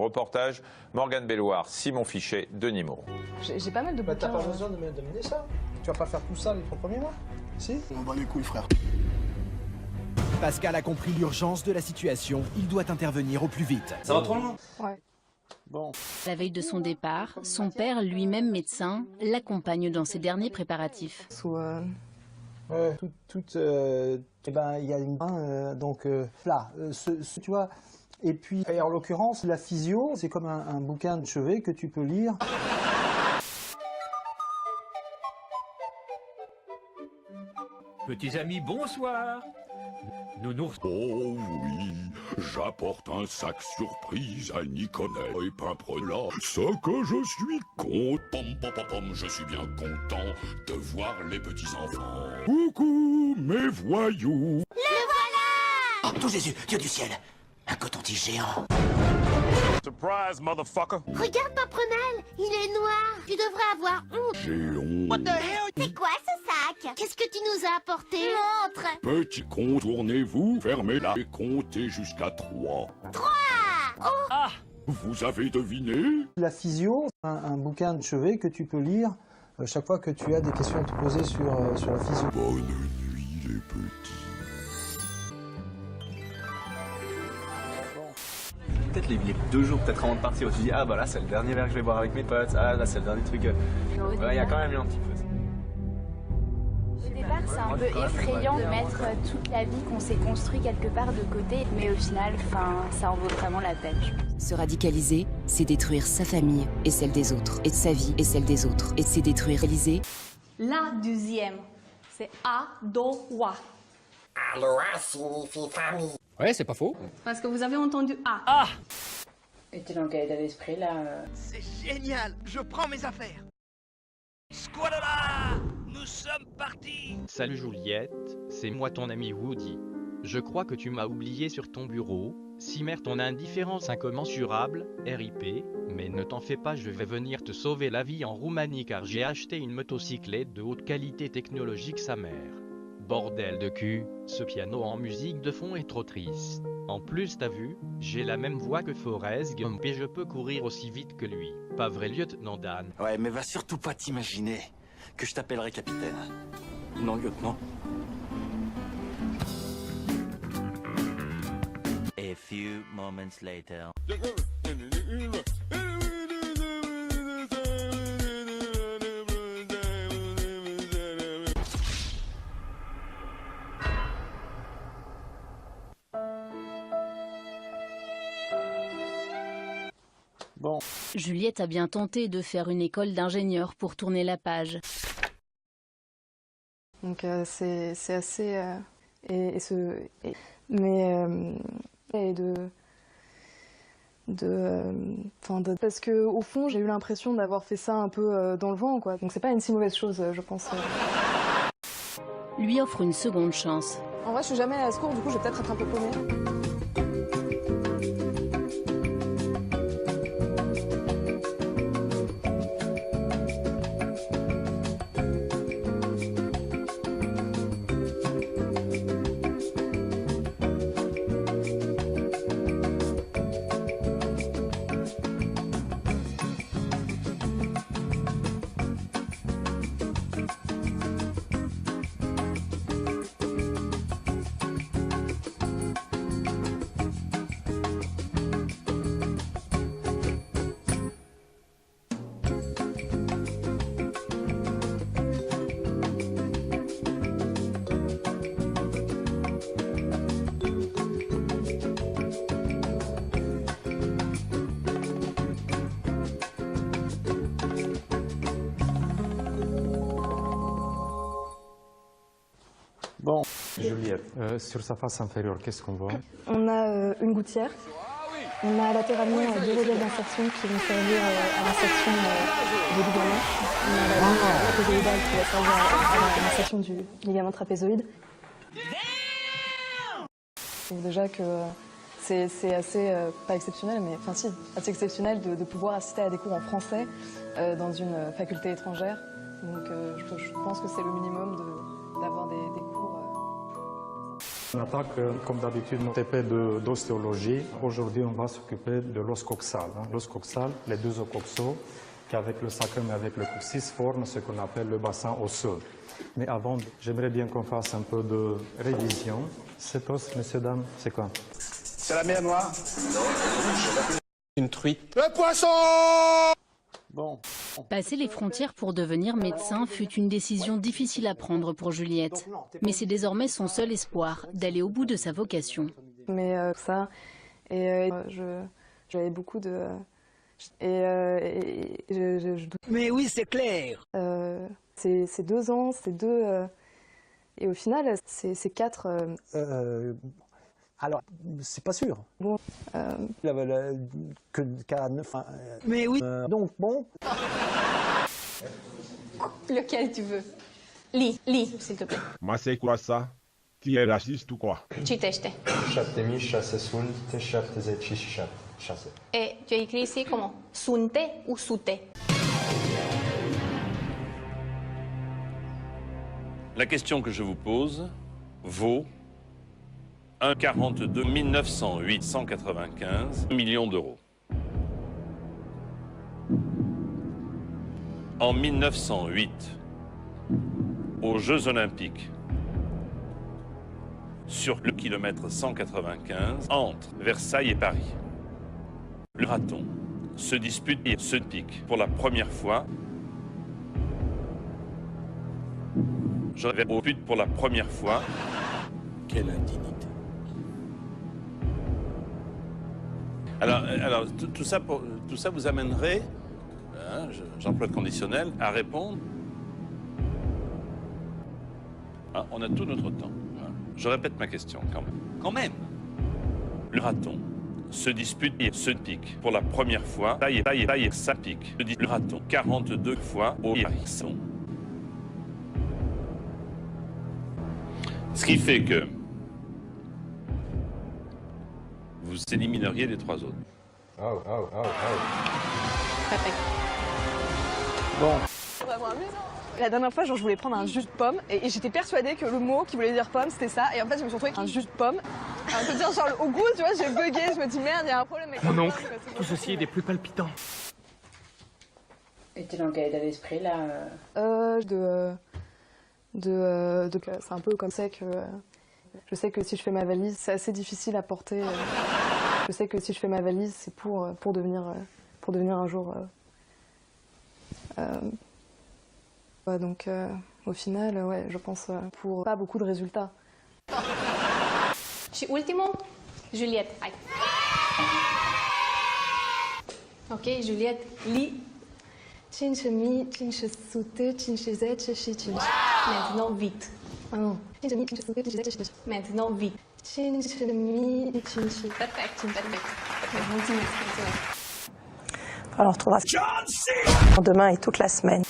Reportage Morgane Belloir, Simon Fichet, Denis Moreau. J'ai pas mal de bouquins. T'as pas besoin de me demander ça. Tu vas pas faire tout ça les 3 premiers mois. Si? On bat les couilles, frère. Pascal a compris l'urgence de la situation. Il doit intervenir au plus vite. Ça va trop loin? Ouais. Bon. La veille de son départ, son père, lui-même médecin, l'accompagne dans ses derniers préparatifs. Ouais, eh ben, il y a une donc là, tu vois. Et puis, en l'occurrence, la physio, c'est comme un bouquin de chevet que tu peux lire. Petits amis, bonsoir. Nounours. Oh oui, j'apporte un sac surprise à Nicolet et Pimprenat. Ce que je suis content, je suis bien content de voir les petits-enfants. Coucou, mes voyous. Le voilà! Oh, tout Jésus, Dieu du ciel, un coton-tige géant. Surprise, motherfucker. Regarde Pimprenel, il est noir. Tu devrais avoir honte. J'ai honte. What the hell? C'est quoi ce sac? Qu'est-ce que tu nous as apporté? Montre! Petit con, tournez-vous, fermez-la et comptez jusqu'à 3. 3! Oh! Ah! Vous avez deviné? La physio, un bouquin de chevet que tu peux lire chaque fois que tu as des questions à te poser sur la physio. Bonne nuit, les petits. Peut-être les 2 jours, peut-être avant de partir, où tu dis ah bah là c'est le dernier verre que je vais boire avec mes potes, ah là c'est le dernier truc. Il y a quand même eu un petit peu. Au départ, c'est un peu effrayant de mettre toute la vie qu'on s'est construit quelque part de côté, mais au final, ça en vaut vraiment la peine. Se radicaliser, c'est détruire sa famille et celle des autres, et sa vie et celle des autres, et c'est détruire réaliser. La deuxième, c'est Adowa. Aloha signifie famille. Ouais, c'est pas faux. Parce que vous avez entendu A. Ah! Et t'es dans quel état d'esprit là? C'est génial, je prends mes affaires. Squadala! Nous sommes partis! Salut Juliette, c'est moi ton ami Woody. Je crois que tu m'as oublié sur ton bureau. Simer ton indifférence incommensurable, RIP, mais ne t'en fais pas, je vais venir te sauver la vie en Roumanie car j'ai acheté une motocyclette de haute qualité technologique sa mère. Bordel de cul, ce piano en musique de fond est trop triste. En plus t'as vu, j'ai la même voix que Forrest Gump et je peux courir aussi vite que lui. Pas vrai lieutenant Dan? Ouais, mais va surtout pas t'imaginer que je t'appellerai capitaine. Non, lieutenant. A few moments later. Bon. Juliette a bien tenté de faire une école d'ingénieur pour tourner la page. Donc c'est assez... parce que au fond j'ai eu l'impression d'avoir fait ça un peu dans le vent quoi. Donc c'est pas une si mauvaise chose je pense. Lui offre une seconde chance. En vrai je suis jamais à la secours, du coup je vais peut-être être un peu paumée. Bon. Juliette, sur sa face inférieure, qu'est-ce qu'on voit? On a une gouttière. On a latéralement deux relais d'insertion qui vont servir à l'insertion des ligaments. On a la ligne trapézoïdale qui va servir à l'insertion du ligament trapézoïde. Donc déjà que c'est assez, pas exceptionnel, mais enfin si, assez exceptionnel de pouvoir assister à des cours en français dans une faculté étrangère. Donc je pense que c'est le minimum d'avoir des cours. On attaque, comme d'habitude, nos TP d'ostéologie. Aujourd'hui, on va s'occuper de l'os coxal. L'os coxal, les deux os coxaux, qui avec le sacrum et avec le coccyx forment ce qu'on appelle le bassin osseux. Mais avant, j'aimerais bien qu'on fasse un peu de révision. Cet os, messieurs, dames, c'est quoi? C'est la mer Noire? Une truite. Le poisson! Bon. Passer les frontières pour devenir médecin fut une décision difficile à prendre pour Juliette. Mais c'est désormais son seul espoir d'aller au bout de sa vocation. Mais ça, et j'avais beaucoup de... Mais oui, c'est clair. C'est 2 ans, c'est 2... et au final, c'est 4... Alors, c'est pas sûr. Bon, qu'à 9... Mais oui. Donc, bon... Lequel tu veux? Lis, s'il te plaît. Moi, c'est quoi ça? Tu es raciste ou quoi? Citește. 7677. Et tu as écrit ici comment? Sunte ou sute? La question que je vous pose vaut 1,42 908 195 millions d'euros. En 1908, aux Jeux Olympiques, sur le kilomètre 195, entre Versailles et Paris, le marathon se dispute et se pique pour la première fois. Je dispute pour la première fois. Quelle indignité. Alors tout ça vous amènerait, hein, j'emploie le conditionnel, à répondre. Ah, on a tout notre temps. Je répète ma question quand même. Quand même. Le marathon se dispute et se pique pour la première fois. Taille, ça pique. Le marathon 42 fois au Paris. Ce qui fait que vous élimineriez les 3 autres. Bon. Vraiment amusant. La dernière fois, genre, je voulais prendre un jus de pomme et j'étais persuadée que le mot qui voulait dire pomme, c'était ça. Et en fait, je me suis retrouvée avec un jus de pomme. On peut dire, genre, au goût, tu vois, j'ai bugué. Je me dis, merde, il y a un problème avec Mon oncle, tout ceci est des plus palpitants. Et tu es dans quel état d'esprit, là? C'est un peu comme ça que... je sais que si je fais ma valise, c'est assez difficile à porter. Je sais que si je fais ma valise, c'est pour devenir un jour... ouais, donc au final, ouais, je pense pour pas beaucoup de résultats. Și ultimul, Juliette, hai. Ok, Juliette, lis. 5555 Maintenant, vite. Ah non. 5555 Maintenant, vite. 5555. Perfect. Mulțumesc. Alors, on retrouvera demain et toute la semaine.